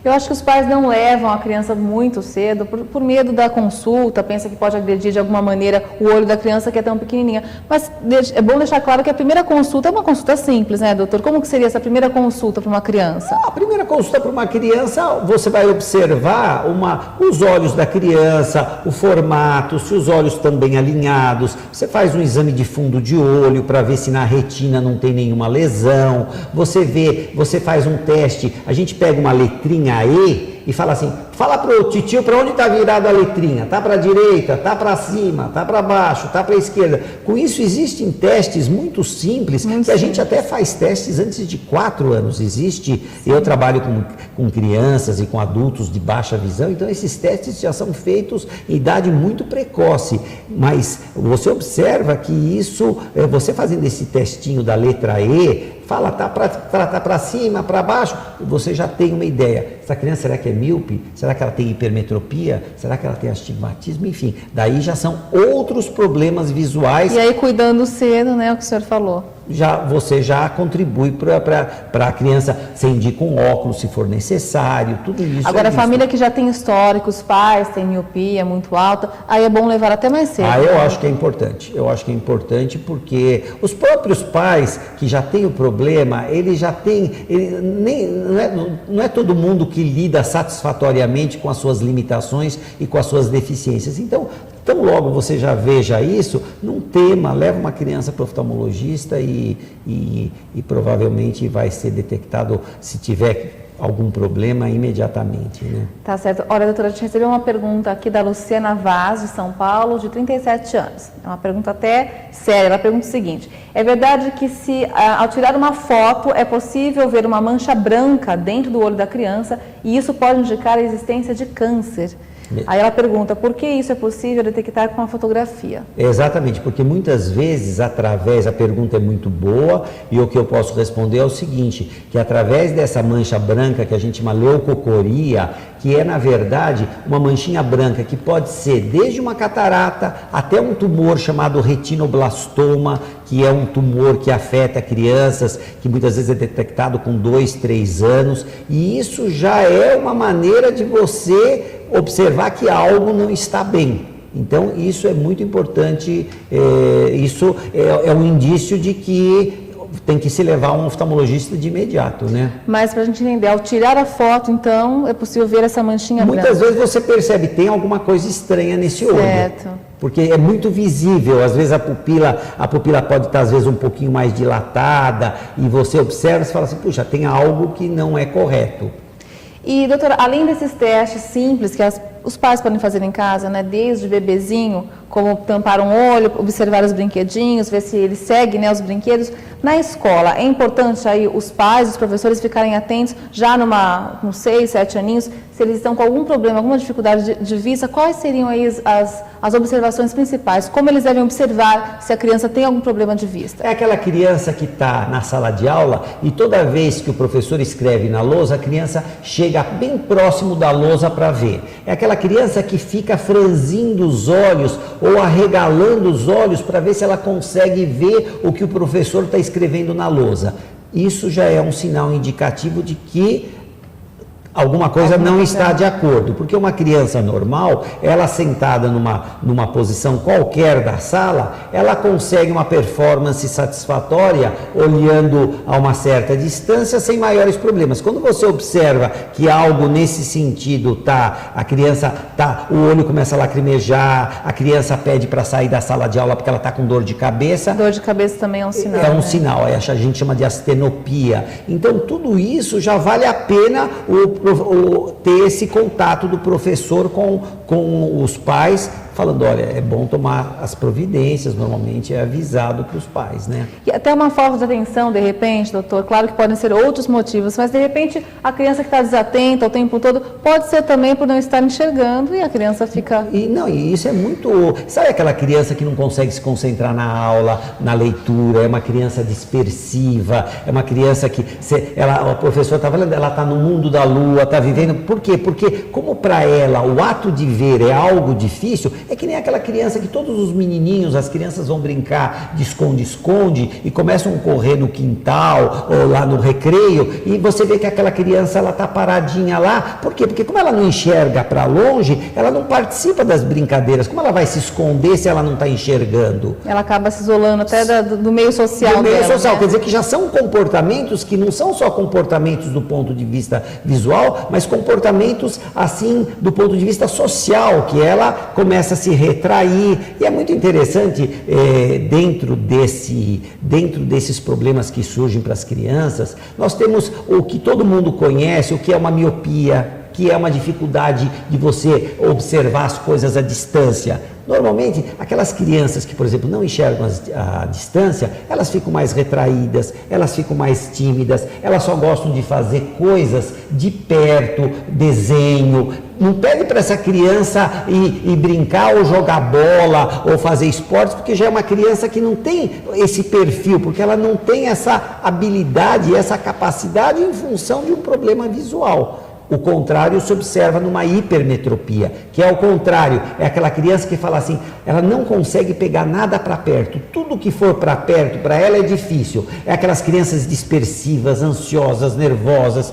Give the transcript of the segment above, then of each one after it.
Eu acho que os pais não levam a criança muito cedo por medo da consulta, pensa que pode agredir de alguma maneira o olho da criança que é tão pequenininha. Mas é bom deixar claro que a primeira consulta é uma consulta simples, né, doutor? Como que seria essa primeira consulta para uma criança? A primeira consulta para uma criança, você vai observar os olhos da criança, o formato, se os olhos estão bem alinhados. Você faz um exame de fundo de olho para ver se na retina não tem nenhuma lesão. Você faz um teste, a gente pega uma letrinha E e fala assim, fala pro titio para onde está virada a letrinha, tá para a direita, tá para cima, tá para baixo, tá para a esquerda. Com isso existem testes muito simples, que a gente até faz testes antes de 4 anos, eu trabalho com crianças e com adultos de baixa visão, então esses testes já são feitos em idade muito precoce, mas você observa que isso, você fazendo esse testinho da letra E, fala, tá para cima, para baixo, você já tem uma ideia. Essa criança, será que é míope? Será que ela tem hipermetropia? Será que ela tem astigmatismo? Enfim, daí já são outros problemas visuais. E aí, cuidando cedo, né, o que o senhor falou. Você já contribui para a criança, você indica um óculos se for necessário, tudo isso. Agora, a família que já tem histórico, os pais têm miopia muito alta, aí é bom levar até mais cedo. Eu acho que é importante. Eu acho que é importante porque os próprios pais que já têm o problema, eles já têm. Não é todo mundo que lida satisfatoriamente com as suas limitações e com as suas deficiências. Então logo você já veja isso, não tema, leva uma criança para o oftalmologista e provavelmente vai ser detectado, se tiver algum problema, imediatamente, né? Tá certo. Olha, doutora, a gente recebeu uma pergunta aqui da Luciana Vaz, de São Paulo, de 37 anos. É uma pergunta até séria. Ela pergunta o seguinte: é verdade que ao tirar uma foto é possível ver uma mancha branca dentro do olho da criança e isso pode indicar a existência de câncer? Aí ela pergunta, por que isso é possível detectar com a fotografia? Exatamente, porque muitas vezes a pergunta é muito boa e o que eu posso responder é o seguinte, que através dessa mancha branca que a gente chama leucocoria, que é na verdade uma manchinha branca que pode ser desde uma catarata até um tumor chamado retinoblastoma, que é um tumor que afeta crianças, que muitas vezes é detectado com 2, 3 anos, e isso já é uma maneira de você observar que algo não está bem. Então, isso é muito importante, isso é um indício de que tem que se levar a um oftalmologista de imediato, né? Mas para a gente entender, ao tirar a foto, então, é possível ver essa manchinha branca? Muitas vezes você percebe, tem alguma coisa estranha nesse olho. Certo. Porque é muito visível, às vezes a pupila pode estar às vezes um pouquinho mais dilatada e você observa e fala assim, puxa, tem algo que não é correto. E, doutora, além desses testes simples que os pais podem fazer em casa, né, desde bebezinho, como tampar um olho, observar os brinquedinhos, ver se ele segue, né, os brinquedos, na escola, é importante aí os pais, os professores ficarem atentos, já com 6, 7 aninhos, se eles estão com algum problema, alguma dificuldade de vista, quais seriam aí as observações principais? Como eles devem observar se a criança tem algum problema de vista? É aquela criança que está na sala de aula e toda vez que o professor escreve na lousa, a criança chega bem próximo da lousa para ver. É aquela criança que fica franzindo os olhos ou arregalando os olhos para ver se ela consegue ver o que o professor está escrevendo na lousa. Isso já é um sinal indicativo de que alguma coisa não está de acordo, porque uma criança normal, ela sentada numa posição qualquer da sala, ela consegue uma performance satisfatória olhando a uma certa distância sem maiores problemas. Quando você observa que algo nesse sentido o olho começa a lacrimejar, a criança pede para sair da sala de aula porque ela está com dor de cabeça. Dor de cabeça também é um sinal. É um sinal, a gente chama de astenopia. Então tudo isso já vale a pena ter esse contato do professor com os pais, falando, olha, é bom tomar as providências, normalmente é avisado para os pais, né? E até uma falta de atenção, de repente, doutor, claro que podem ser outros motivos, mas de repente a criança que está desatenta o tempo todo, pode ser também por não estar enxergando e a criança fica... E isso é muito... Sabe aquela criança que não consegue se concentrar na aula, na leitura, é uma criança dispersiva, é uma criança que... o professor está falando, ela está no mundo da lua, está vivendo... Por quê? Porque como para ela o ato de ver é algo difícil, É que nem aquela criança que todos os menininhos, as crianças vão brincar de esconde-esconde e começam a correr no quintal ou lá no recreio e você vê que aquela criança ela está paradinha lá. Por quê? Porque como ela não enxerga para longe, ela não participa das brincadeiras. Como ela vai se esconder se ela não está enxergando? Ela acaba se isolando até do meio social do meio dela, social, né? Quer dizer que já são comportamentos que não são só comportamentos do ponto de vista visual, mas comportamentos assim do ponto de vista social, que ela começa a se retrair. E é muito interessante dentro desses problemas que surgem para as crianças, nós temos o que todo mundo conhece, o que é uma miopia, que é uma dificuldade de você observar as coisas à distância. Normalmente, aquelas crianças que, por exemplo, não enxergam a distância, elas ficam mais retraídas, elas ficam mais tímidas, elas só gostam de fazer coisas de perto, desenho. Não pede para essa criança ir brincar ou jogar bola ou fazer esportes, porque já é uma criança que não tem esse perfil, porque ela não tem essa habilidade, essa capacidade em função de um problema visual. O contrário se observa numa hipermetropia, que é o contrário, é aquela criança que fala assim, ela não consegue pegar nada para perto, tudo que for para perto, para ela é difícil. É aquelas crianças dispersivas, ansiosas, nervosas,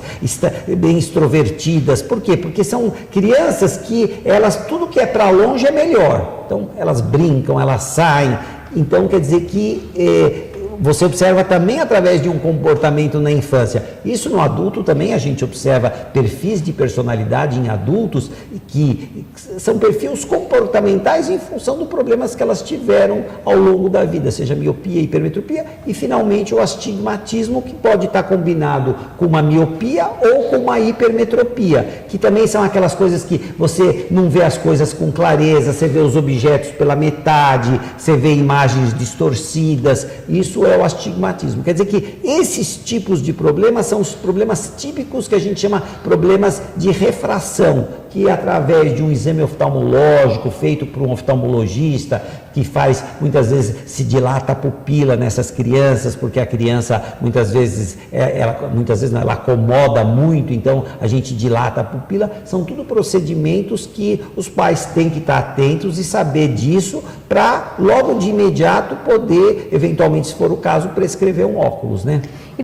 bem extrovertidas. Por quê? Porque são crianças que tudo que é para longe é melhor. Então, elas brincam, elas saem. Então, quer dizer que você observa também através de um comportamento na infância. Isso no adulto também a gente observa perfis de personalidade em adultos que são perfis comportamentais em função dos problemas que elas tiveram ao longo da vida, seja miopia, hipermetropia e finalmente o astigmatismo, que pode estar combinado com uma miopia ou com uma hipermetropia, que também são aquelas coisas que você não vê as coisas com clareza, você vê os objetos pela metade, você vê imagens distorcidas. Isso é o astigmatismo. Quer dizer que esses tipos de problemas são os problemas típicos que a gente chama problemas de refração, que através de um exame oftalmológico feito por um oftalmologista, que faz, muitas vezes, se dilata a pupila nessas crianças, porque a criança, muitas vezes ela acomoda muito, então a gente dilata a pupila. São tudo procedimentos que os pais têm que estar atentos e saber disso para, logo de imediato, poder, eventualmente, se for o caso, prescrever um óculos, né?